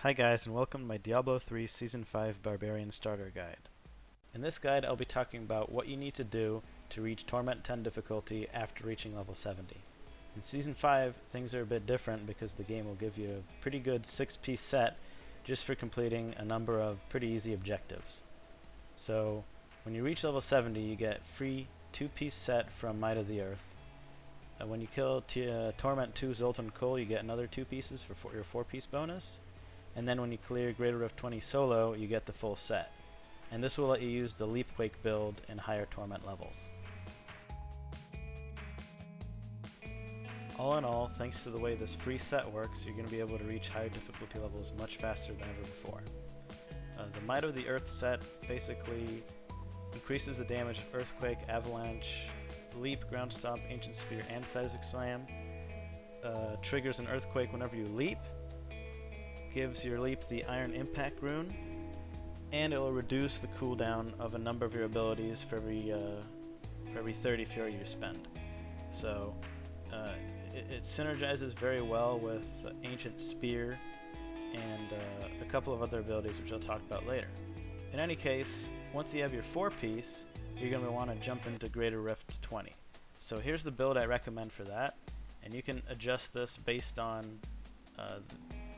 Hi guys, and welcome to my Diablo 3 Season 5 Barbarian Starter Guide. In this guide I'll be talking about what you need to do to reach Torment 10 difficulty after reaching level 70. In Season 5 things are a bit different because the game will give you a pretty good 6-piece set just for completing a number of pretty easy objectives. So when you reach level 70 you get free 2-piece set from Might of the Earth. When you kill Torment 2 Zoltan Kull you get another 2 pieces for your 4-piece bonus. And then when you clear Greater Rift 20 solo, you get the full set. And this will let you use the leapquake build in higher torment levels. All in all, thanks to the way this free set works, you're going to be able to reach higher difficulty levels much faster than ever before. The Might of the Earth set basically increases the damage of Earthquake, Avalanche, Leap, Ground Stomp, Ancient Spear, and Seismic Slam. Triggers an Earthquake whenever you leap. Gives your leap the Iron Impact rune, and it will reduce the cooldown of a number of your abilities for every 30 fury you spend. So it synergizes very well with Ancient Spear and a couple of other abilities which I'll talk about later. In any case, once you have your 4-piece, you're going to want to jump into Greater Rift 20. So here's the build I recommend for that, and you can adjust this based on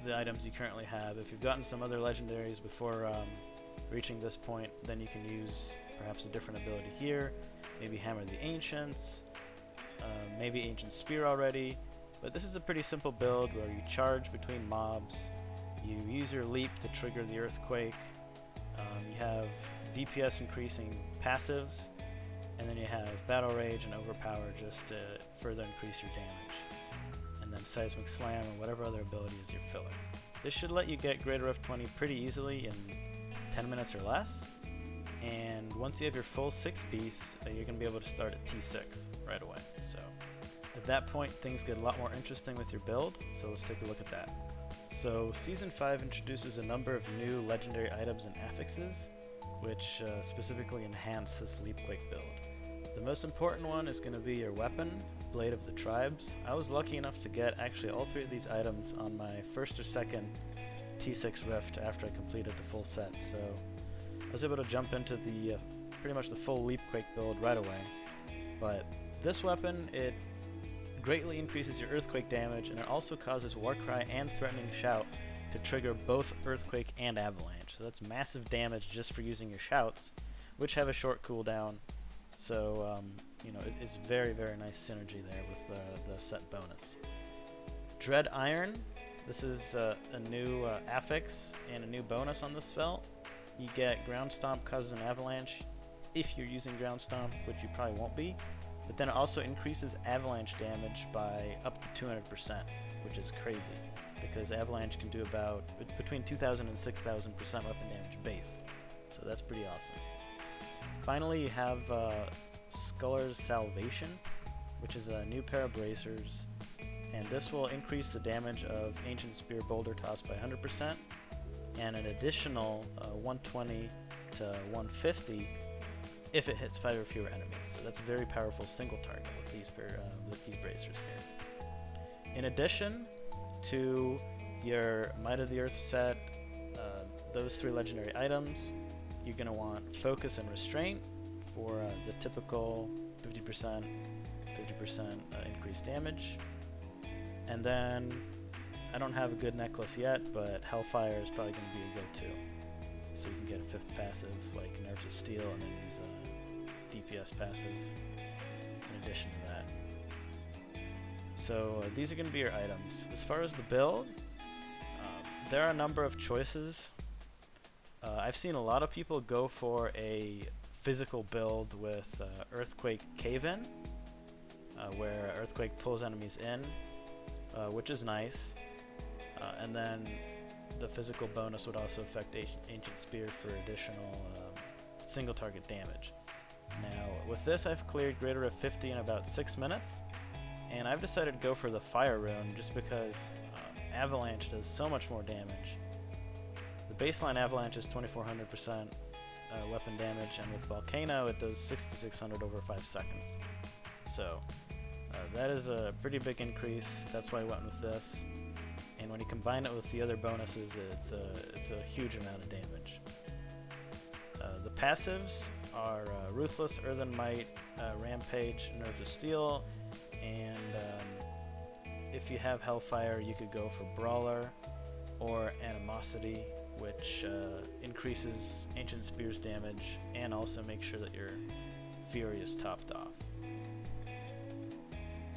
the items you currently have. If you've gotten some other legendaries before reaching this point, then you can use perhaps a different ability here, maybe Hammer the Ancients, maybe Ancient Spear already, but this is a pretty simple build where you charge between mobs, you use your leap to trigger the Earthquake, you have DPS increasing passives, and then you have Battle Rage and Overpower just to further increase your damage. And then Seismic Slam and whatever other abilities you're filling. This should let you get Greater Rift 20 pretty easily in 10 minutes or less. And once you have your full 6-piece, you're going to be able to start at T6 right away. So at that point things get a lot more interesting with your build, so let's take a look at that. So Season 5 introduces a number of new legendary items and affixes, which specifically enhance this Leapquake build. The most important one is going to be your weapon, Blade of the Tribes. I was lucky enough to get actually all 3 of these items on my first or second T6 Rift after I completed the full set, so I was able to jump into the pretty much the full Leapquake build right away. But this weapon, it greatly increases your Earthquake damage, and it also causes Warcry and Threatening Shout to trigger both Earthquake and Avalanche. So that's massive damage just for using your shouts, which have a short cooldown. So, it's very, very nice synergy there with the set bonus. Dread Iron. This is a new affix and a new bonus on this spell. You get Ground Stomp causes an avalanche if you're using Ground Stomp, which you probably won't be. But then it also increases avalanche damage by up to 200%, which is crazy, because avalanche can do about between 2,000 and 6,000% weapon damage base. So that's pretty awesome. Finally, you have Sculler's Salvation, which is a new pair of bracers, and this will increase the damage of Ancient Spear Boulder Toss by 100%, and an additional 120 to 150 if it hits 5 or fewer enemies. So that's a very powerful single target with these bracers here. In addition to your Might of the Earth set, those 3 legendary items, you're going to want Focus and Restraint for the typical 50% increased damage. And then, I don't have a good necklace yet, but Hellfire is probably going to be a go-to. So you can get a 5th passive, like Nerves of Steel, and then use a DPS passive in addition to that. So these are going to be your items. As far as the build, there are a number of choices. I've seen a lot of people go for a physical build with Earthquake Cave-In, where Earthquake pulls enemies in, which is nice. And then the physical bonus would also affect Ancient Spear for additional single target damage. Now, with this I've cleared Greater Rift 50 in about 6 minutes, and I've decided to go for the Fire Rune just because Avalanche does so much more damage. The baseline Avalanche is 2400% weapon damage, and with Volcano it does 6600 over 5 seconds. So that is a pretty big increase. That's why I went with this. and when you combine it with the other bonuses, it's a huge amount of damage. The passives are Ruthless, Earthen Might, Rampage, Nerves of Steel, and if you have Hellfire, you could go for Brawler or Animosity, which increases Ancient Spear's damage and also makes sure that your Fury is topped off.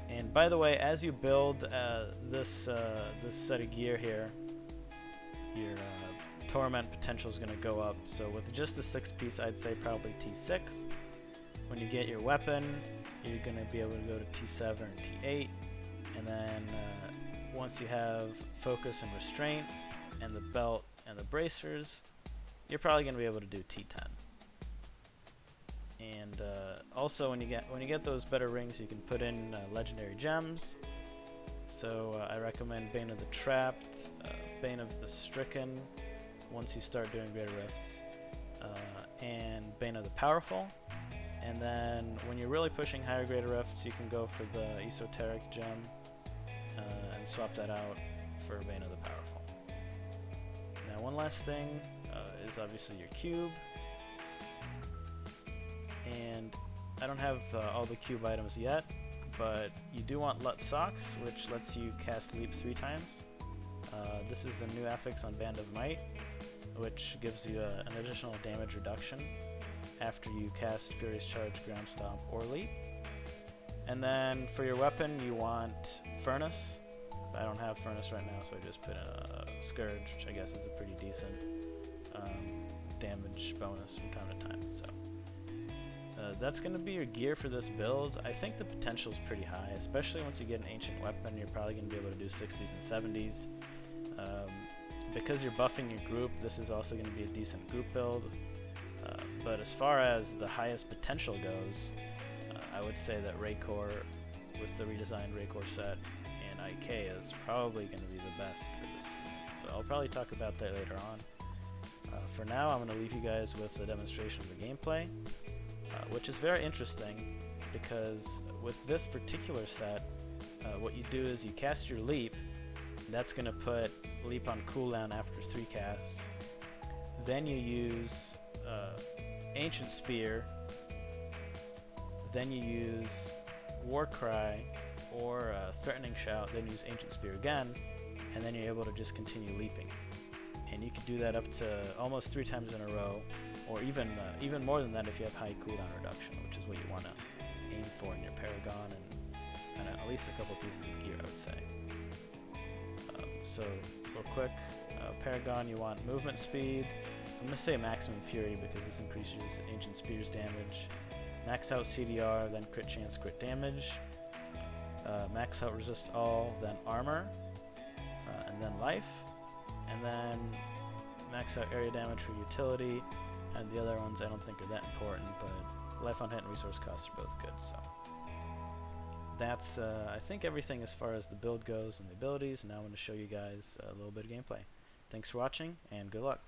And by the way, as you build this set of gear here, your Torment potential is going to go up. So with just the 6-piece, I'd say probably T6. When you get your weapon, you're going to be able to go to T7 or T8. And then once you have Focus and Restraint and the belt and the bracers, you're probably going to be able to do T10. And also when you get those better rings, you can put in legendary gems. So I recommend Bane of the Trapped, Bane of the Stricken once you start doing Greater Rifts, and Bane of the Powerful. And then when you're really pushing higher Greater Rifts, you can go for the Esoteric Gem and swap that out for Bane of the Powerful. Now one last thing is obviously your cube. And I don't have all the cube items yet, but you do want Lut Socks, which lets you cast Leap 3 times. This is a new affix on Band of Might, which gives you an additional damage reduction after you cast Furious Charge, Ground Stomp, or Leap. And then for your weapon, you want Furnace. I don't have Furnace right now, so I just put in a Scourge, which I guess is a pretty decent damage bonus from time to time. So that's going to be your gear for this build. I think the potential is pretty high, especially once you get an ancient weapon. You're probably going to be able to do 60s and 70s. Because you're buffing your group, this is also going to be a decent group build. But as far as the highest potential goes, I would say that Raycore, with the redesigned Raycore set, and IK is probably going to be the best for this season. So I'll probably talk about that later on. For now, I'm going to leave you guys with a demonstration of the gameplay, which is very interesting because with this particular set, what you do is you cast your Leap. That's going to put Leap on cooldown after 3 casts. Then you use Ancient Spear. Then you use Warcry or Threatening Shout. Then use Ancient Spear again, and then you're able to just continue leaping. And you can do that up to almost 3 times in a row, or even more than that if you have high cooldown reduction, which is what you want to aim for in your Paragon, and at least a couple pieces of gear, I would say. So real quick, Paragon, you want movement speed. I'm going to say maximum fury because this increases Ancient Spear's damage. Max out CDR, then crit chance, crit damage. Max out resist all, then armor, and then life. And then max out area damage for utility. And the other ones I don't think are that important, but life on hit and resource costs are both good. So that's I think everything as far as the build goes and the abilities. And now I'm going to show you guys a little bit of gameplay. Thanks for watching, and good luck.